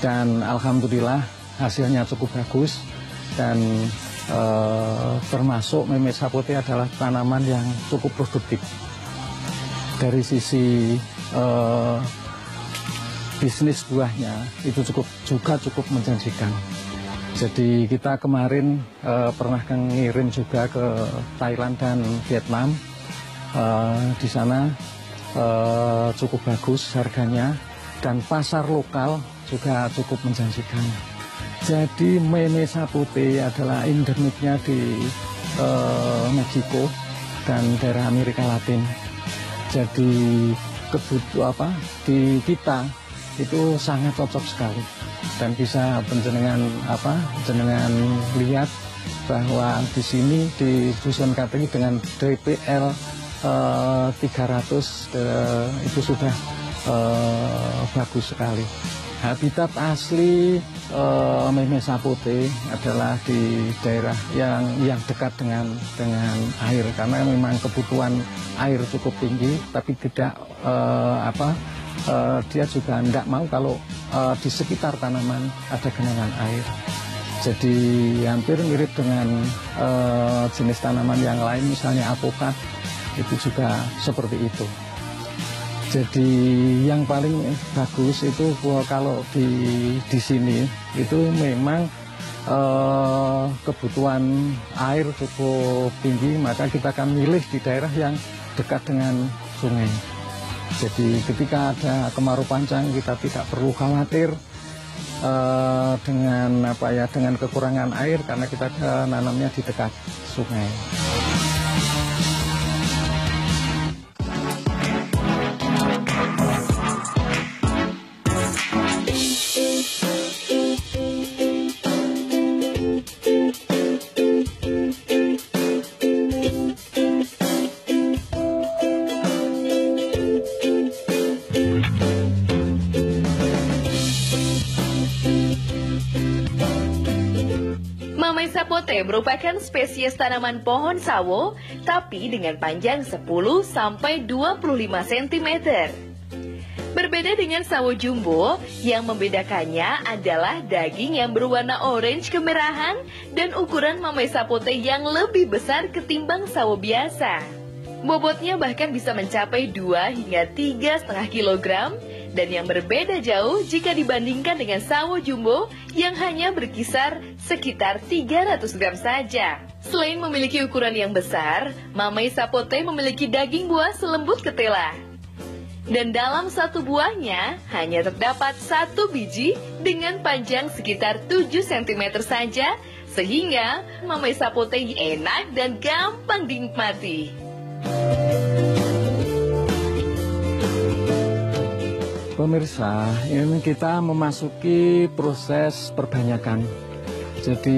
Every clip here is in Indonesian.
Dan alhamdulillah hasilnya cukup bagus, dan termasuk meme sapote adalah tanaman yang cukup produktif dari sisi bisnis buahnya, itu juga cukup menjanjikan. Jadi kita kemarin pernah ngirim juga ke Thailand dan Vietnam. Di sana cukup bagus harganya, dan pasar lokal juga cukup menjanjikan. Jadi meme sapote adalah endemiknya di Meksiko dan daerah Amerika Latin. Jadi di kita itu sangat cocok sekali, dan bisa jenengan lihat bahwa di sini di Dusun Katring dengan DPL 300 itu sudah bagus sekali. Habitat asli meme sapote adalah di daerah yang dekat dengan air, karena memang kebutuhan air cukup tinggi, tapi tidak dia juga tidak mau kalau di sekitar tanaman ada genangan air. Jadi hampir mirip dengan jenis tanaman yang lain, misalnya alpukat, itu juga seperti itu. Jadi yang paling bagus itu kalau di sini itu memang kebutuhan air cukup tinggi, maka kita akan milih di daerah yang dekat dengan sungai. Jadi ketika ada kemarau panjang, kita tidak perlu khawatir dengan kekurangan air, karena kita nanamnya di dekat sungai. Mame sapote merupakan spesies tanaman pohon sawo, tapi dengan panjang 10–25 cm. Berbeda dengan sawo jumbo, yang membedakannya adalah daging yang berwarna orange kemerahan dan ukuran mame sapote yang lebih besar ketimbang sawo biasa. Bobotnya bahkan bisa mencapai 2 hingga 3,5 kg, dan yang berbeda jauh jika dibandingkan dengan sawo jumbo yang hanya berkisar sekitar 300 gram saja. Selain memiliki ukuran yang besar, mame sapote memiliki daging buah selembut ketela. Dan dalam satu buahnya hanya terdapat 1 biji dengan panjang sekitar 7 cm saja, sehingga mame sapote enak dan gampang dinikmati. Pemirsa, ini kita memasuki proses perbanyakan. Jadi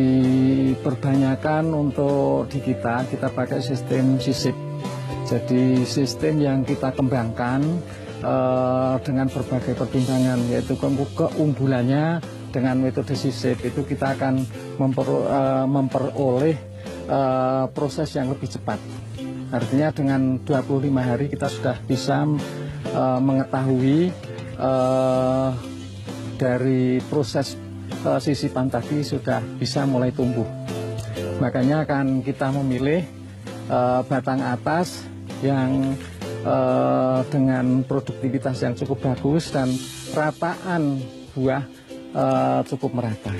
perbanyakan untuk di kita pakai sistem sisip. Jadi sistem yang kita kembangkan dengan berbagai pertimbangan, yaitu keunggulannya dengan metode sisip itu kita akan memperoleh proses yang lebih cepat. Artinya dengan 25 hari kita sudah bisa mengetahui dari proses sisipan tadi sudah bisa mulai tumbuh. Makanya akan kita memilih batang atas yang dengan produktivitas yang cukup bagus dan rataan buah cukup merata.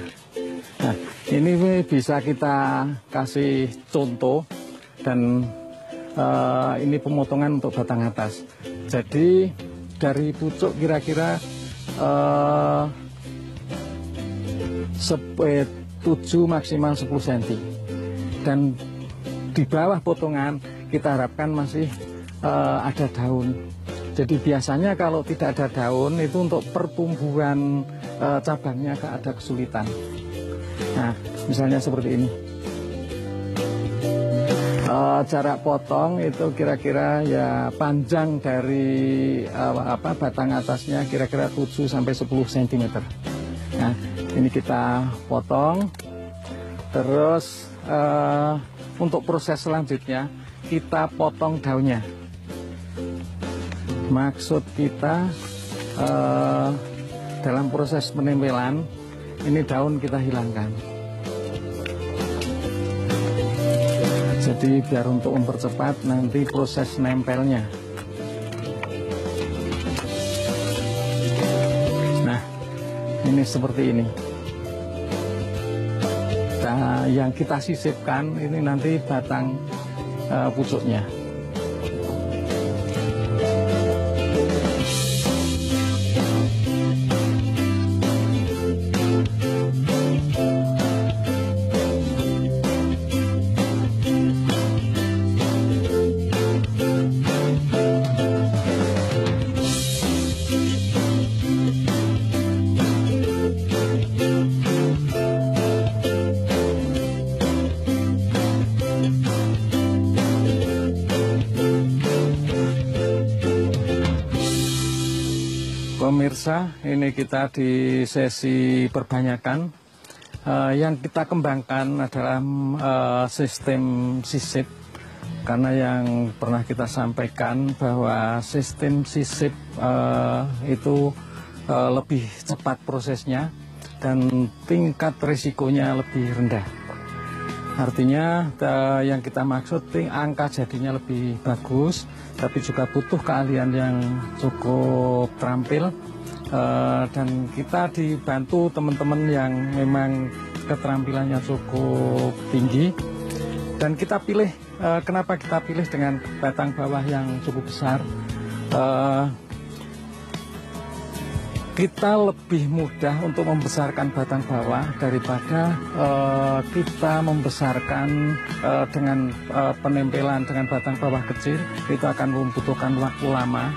Nah, ini bisa kita kasih contoh, dan ini pemotongan untuk batang atas. Jadi dari pucuk kira-kira 7 maksimal 10 cm, dan di bawah potongan kita harapkan masih ada daun. Jadi biasanya kalau tidak ada daun itu untuk pertumbuhan cabangnya ada kesulitan. Nah, misalnya seperti ini. Jarak potong itu kira-kira ya panjang dari batang atasnya kira-kira 7–10 cm. Nah, ini kita potong. Terus untuk proses selanjutnya kita potong daunnya. Maksud kita dalam proses penempelan ini daun kita hilangkan. Jadi biar untuk mempercepat nanti proses nempelnya. Nah, ini seperti ini. Nah, yang kita sisipkan ini nanti batang pucuknya. Pemirsa, ini kita di sesi perbanyakan. Yang kita kembangkan adalah sistem sisip, karena yang pernah kita sampaikan bahwa sistem sisip itu lebih cepat prosesnya dan tingkat risikonya lebih rendah. Artinya yang kita maksud angka jadinya lebih bagus, tapi juga butuh keahlian yang cukup terampil, dan kita dibantu teman-teman yang memang keterampilannya cukup tinggi. Dan kita pilih, kenapa kita pilih dengan batang bawah yang cukup besar? Kita lebih mudah untuk membesarkan batang bawah daripada kita membesarkan dengan penempelan dengan batang bawah kecil. Itu akan membutuhkan waktu lama.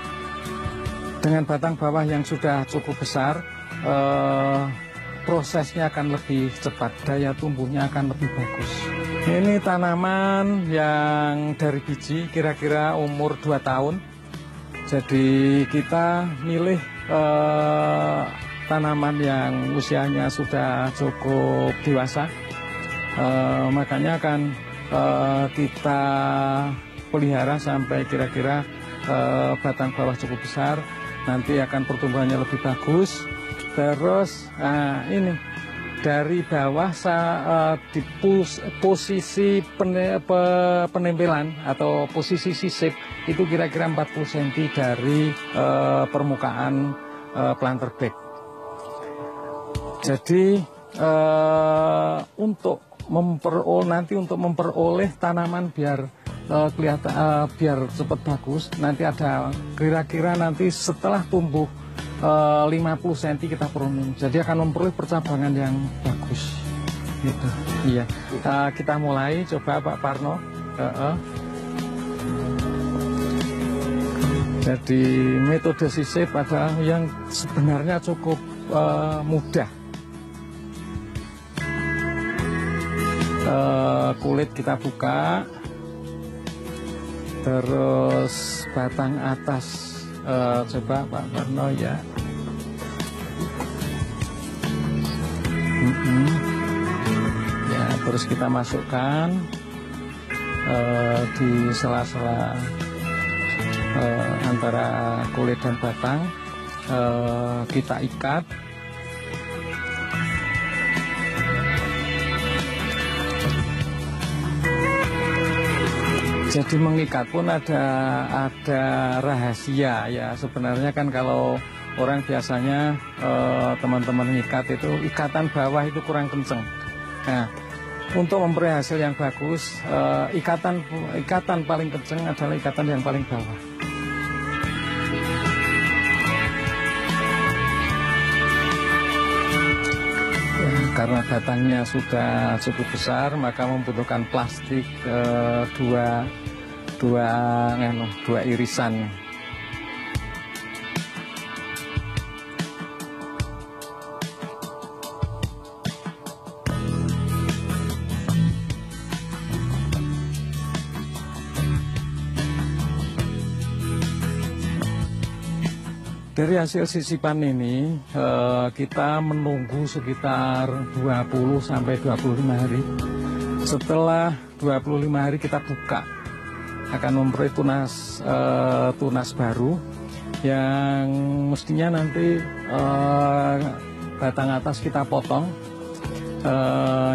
Dengan batang bawah yang sudah cukup besar, prosesnya akan lebih cepat, daya tumbuhnya akan lebih bagus. Ini tanaman yang dari biji, kira-kira umur 2 tahun. Jadi kita milih tanaman yang usianya sudah cukup dewasa, makanya akan kita pelihara sampai kira-kira batang bawah cukup besar, nanti akan pertumbuhannya lebih bagus. Terus ini dari bawah di posisi penempelan atau posisi sisip itu kira-kira 40 cm dari permukaan planter bed. Jadi untuk memperoleh tanaman biar kelihatan biar cepat bagus, nanti ada kira-kira nanti setelah tumbuh 50 cm kita pruning, jadi akan memperoleh percabangan yang bagus gitu. Iya, kita mulai, coba Pak Parno. Jadi metode sisip adalah yang sebenarnya cukup mudah. Kulit kita buka, terus batang atas coba Pak Parno ya. Ya, terus kita masukkan di sela-sela antara kulit dan batang, kita ikat. Jadi mengikat pun ada rahasia ya. Sebenarnya kan kalau orang biasanya teman-teman mengikat itu ikatan bawah itu kurang kenceng. Nah, untuk memperoleh hasil yang bagus, ikatan paling kenceng adalah ikatan yang paling bawah. Karena batangnya sudah cukup besar, maka membutuhkan plastik dua irisan. Dari hasil sisipan ini kita menunggu sekitar 20 sampai 25 hari. Setelah 25 hari kita buka, akan memperoleh tunas baru. yang mestinya nanti batang atas kita potong,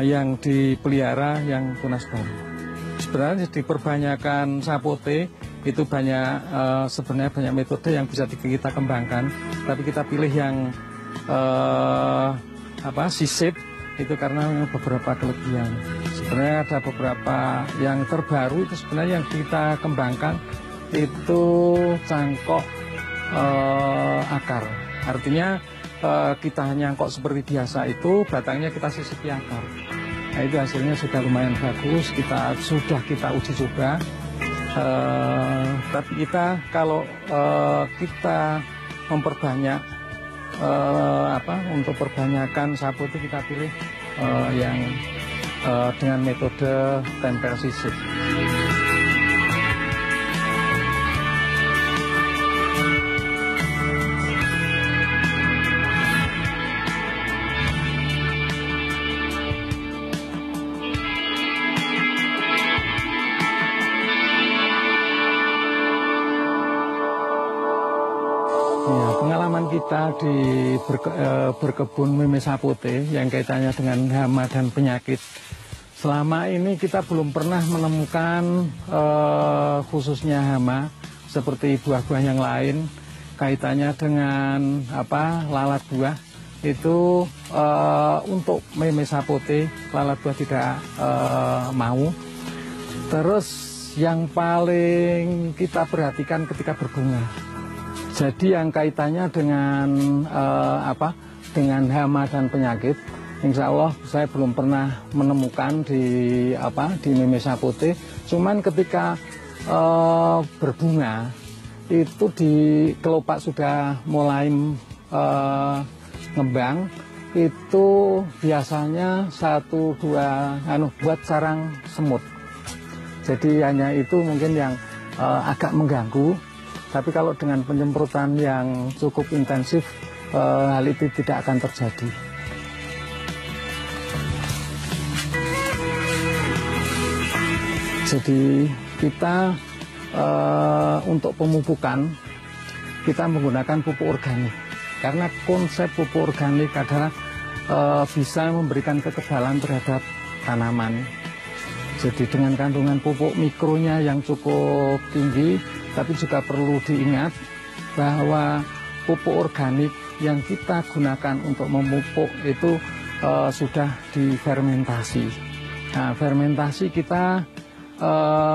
yang dipelihara yang tunas baru. Sebenarnya diperbanyakan sapote itu sebenarnya banyak metode yang bisa kita kembangkan, tapi kita pilih yang sisip itu karena memang beberapa kelebihan. Sebenarnya ada beberapa yang terbaru itu sebenarnya yang kita kembangkan itu cangkok akar. Artinya kita nyangkok seperti biasa itu, batangnya kita sisipi akar. Nah, itu hasilnya sudah lumayan bagus, sudah kita uji coba. Tapi kita kalau kita memperbanyak untuk perbanyakan sapote, kita pilih yang dengan metode tempel sisip. Ya, pengalaman kita di berkebun meme sapote yang kaitannya dengan hama dan penyakit, selama ini kita belum pernah menemukan khususnya hama seperti buah-buah yang lain kaitannya dengan lalat buah. Itu untuk meme sapote lalat buah tidak mau. Terus yang paling kita perhatikan ketika berbunga. Jadi yang kaitannya dengan dengan hama dan penyakit, insya Allah saya belum pernah menemukan di meme sapote. Cuman ketika berbunga itu di kelopak sudah mulai ngembang, itu biasanya 1-2 buat sarang semut. Jadi hanya itu mungkin yang agak mengganggu. Tapi kalau dengan penyemprotan yang cukup intensif, hal itu tidak akan terjadi. Jadi kita untuk pemupukan, kita menggunakan pupuk organik. Karena konsep pupuk organik adalah bisa memberikan kekebalan terhadap tanaman. Jadi dengan kandungan pupuk mikronya yang cukup tinggi, tapi juga perlu diingat bahwa pupuk organik yang kita gunakan untuk memupuk itu sudah difermentasi. Nah, fermentasi kita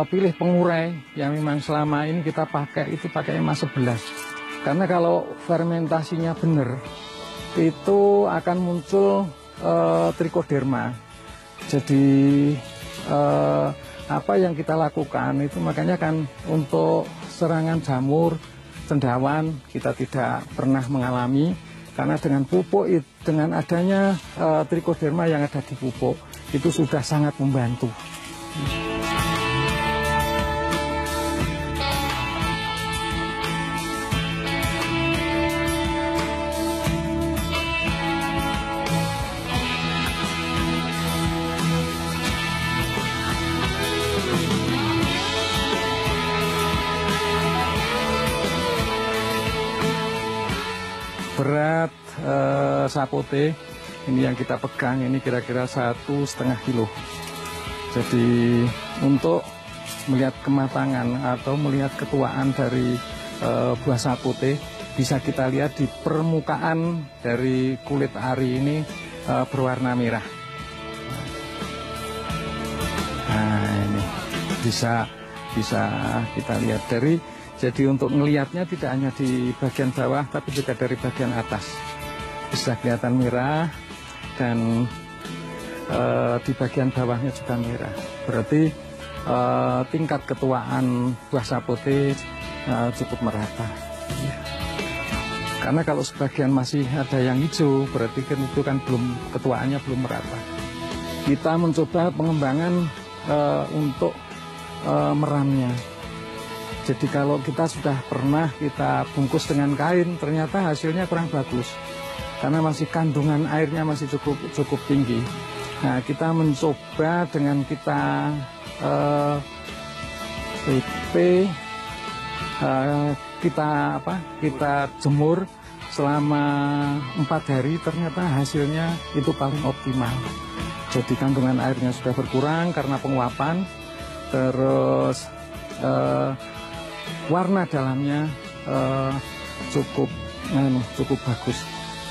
pilih pengurai yang memang selama ini kita pakai itu pakai emas 11. Karena kalau fermentasinya benar, itu akan muncul trichoderma. Jadi apa yang kita lakukan itu makanya kan untuk serangan jamur, cendawan kita tidak pernah mengalami, karena dengan pupuk, dengan adanya trichoderma yang ada di pupuk itu sudah sangat membantu. Berat sapote ini yang kita pegang ini kira-kira 1,5 kilo. Jadi untuk melihat kematangan atau melihat ketuaan dari buah sapote, bisa kita lihat di permukaan dari kulit ari ini berwarna merah. Nah, ini bisa kita lihat dari. Jadi untuk melihatnya tidak hanya di bagian bawah, tapi juga dari bagian atas. Bisa kelihatan merah dan di bagian bawahnya juga merah. Berarti tingkat ketuaan buah sapote cukup merata. Karena kalau sebagian masih ada yang hijau, berarti kan itu kan ketuaannya belum merata. Kita mencoba pengembangan untuk meramnya. Jadi kalau kita sudah pernah kita bungkus dengan kain, ternyata hasilnya kurang bagus karena masih kandungan airnya masih cukup tinggi. Nah, kita mencoba dengan kita PP kita jemur selama 4 hari, ternyata hasilnya itu paling optimal. Jadi kandungan airnya sudah berkurang karena penguapan, terus warna dalamnya cukup bagus.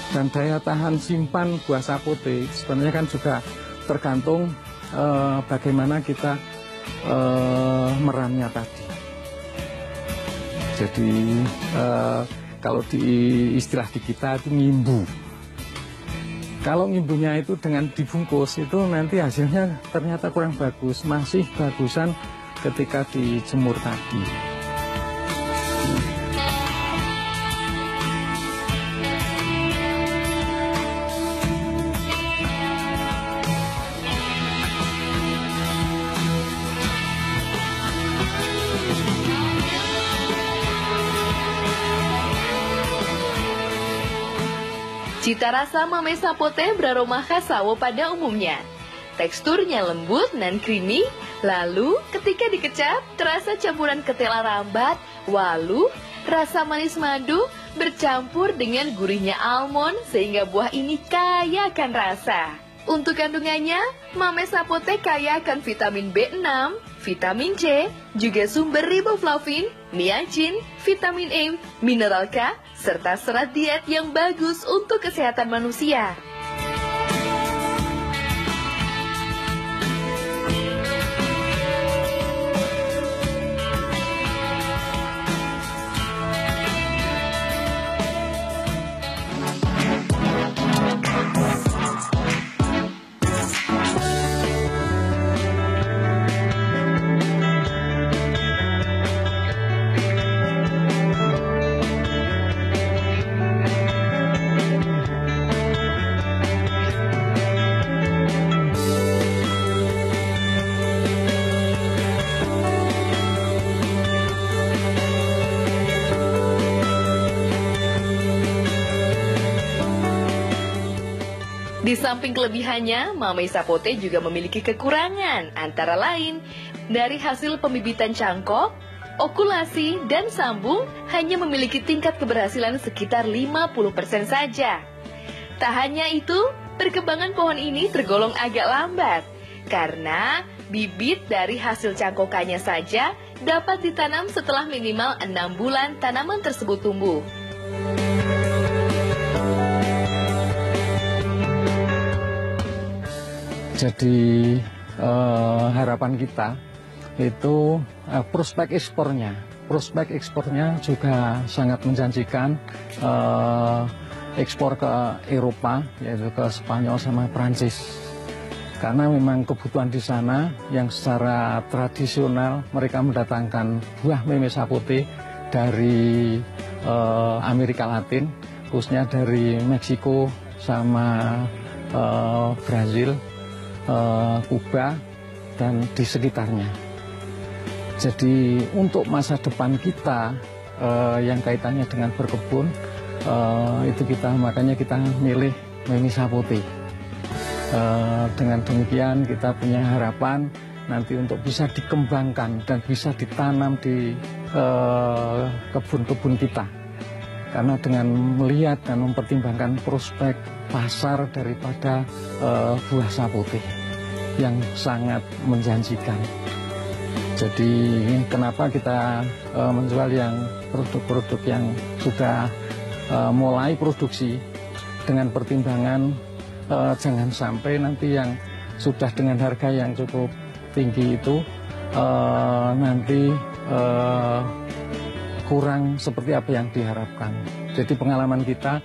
Dan daya tahan simpan buah sapote sebenarnya kan juga tergantung bagaimana kita meramnya tadi. Jadi kalau di istilah di kita itu ngimbu. Kalau ngimbunya itu dengan dibungkus itu nanti hasilnya ternyata kurang bagus, masih bagusan ketika dijemur tadi. Cita rasa mamei sapote beraroma khas sawo pada umumnya. Teksturnya lembut dan creamy, lalu ketika dikecap, terasa campuran ketela rambat, walu, rasa manis madu, bercampur dengan gurihnya almond sehingga buah ini kaya akan rasa. Untuk kandungannya, mamei sapote kaya akan vitamin B6, vitamin C, juga sumber riboflavin, niacin, vitamin E, mineral K, serta serat diet yang bagus untuk kesehatan manusia. Di samping kelebihannya, mamei sapote juga memiliki kekurangan, antara lain dari hasil pembibitan cangkok, okulasi, dan sambung hanya memiliki tingkat keberhasilan sekitar 50% saja. Tak hanya itu, perkembangan pohon ini tergolong agak lambat, karena bibit dari hasil cangkokannya saja dapat ditanam setelah minimal 6 bulan tanaman tersebut tumbuh. Jadi harapan kita itu prospek ekspornya juga sangat menjanjikan, ekspor ke Eropa, yaitu ke Spanyol sama Prancis. Karena memang kebutuhan di sana yang secara tradisional mereka mendatangkan buah mamei sapote dari Amerika Latin, khususnya dari Meksiko sama Brazil, Kuba, dan di sekitarnya. Jadi untuk masa depan kita yang kaitannya dengan berkebun, itu makanya kita milih mamei sapote. Dengan demikian kita punya harapan nanti untuk bisa dikembangkan dan bisa ditanam di kebun-kebun kita. Karena dengan melihat dan mempertimbangkan prospek pasar daripada buah sapote yang sangat menjanjikan. Jadi kenapa kita menjual yang produk-produk yang sudah mulai produksi dengan pertimbangan jangan sampai nanti yang sudah dengan harga yang cukup tinggi itu nanti kurang seperti apa yang diharapkan. Jadi pengalaman kita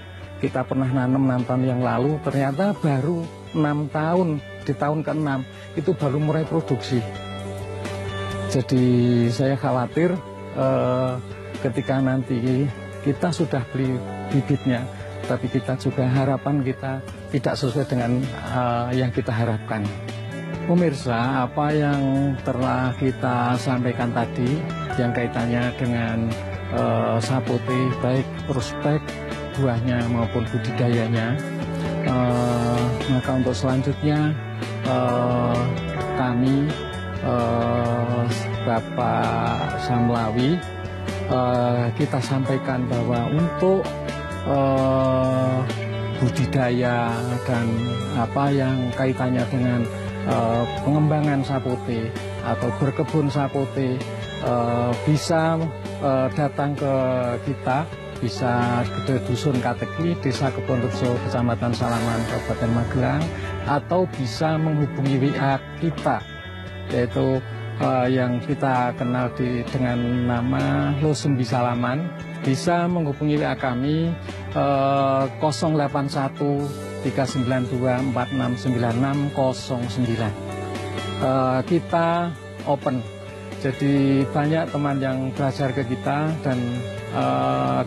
pernah nanam 6 tahun yang lalu, ternyata baru 6 tahun, di tahun ke-6 itu baru mulai produksi. Jadi saya khawatir ketika nanti kita sudah beli bibitnya, tapi kita juga harapan kita tidak sesuai dengan yang kita harapkan. Pemirsa, apa yang telah kita sampaikan tadi yang kaitannya dengan sapote, baik prospek buahnya maupun budidayanya, maka untuk selanjutnya kami Bapak Samlawi kita sampaikan bahwa untuk budidaya dan apa yang kaitannya dengan pengembangan sapote atau berkebun sapote, bisa datang ke kita, bisa ke Dusun Kateki, Desa Kebonrejo, Kecamatan Salaman, Kabupaten Magelang, atau bisa menghubungi WA kita, yaitu yang kita kenal dengan nama Losembi Salaman. Bisa menghubungi WA kami 081 392 469609. Kita open, jadi banyak teman yang belajar ke kita, dan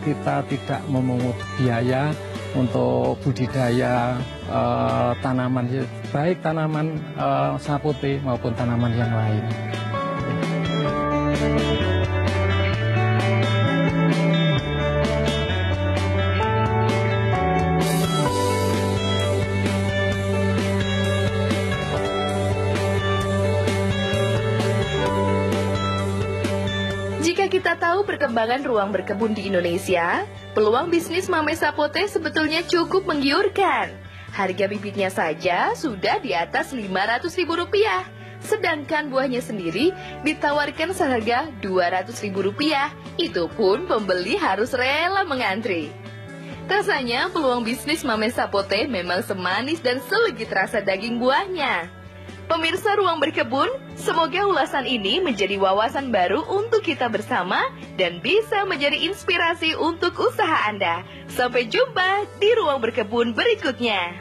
kita tidak memungut biaya untuk budidaya tanaman, baik tanaman sapote maupun tanaman yang lain. Jika kita tahu perkembangan ruang berkebun di Indonesia, peluang bisnis Mamai Sapote sebetulnya cukup menggiurkan. Harga bibitnya saja sudah di atas Rp500.000, sedangkan buahnya sendiri ditawarkan seharga Rp200.000. Itu pun pembeli harus rela mengantri. Rasanya peluang bisnis Mamai Sapote memang semanis dan selegit rasa daging buahnya. Pemirsa Ruang Berkebun, semoga ulasan ini menjadi wawasan baru untuk kita bersama dan bisa menjadi inspirasi untuk usaha Anda. Sampai jumpa di Ruang Berkebun berikutnya.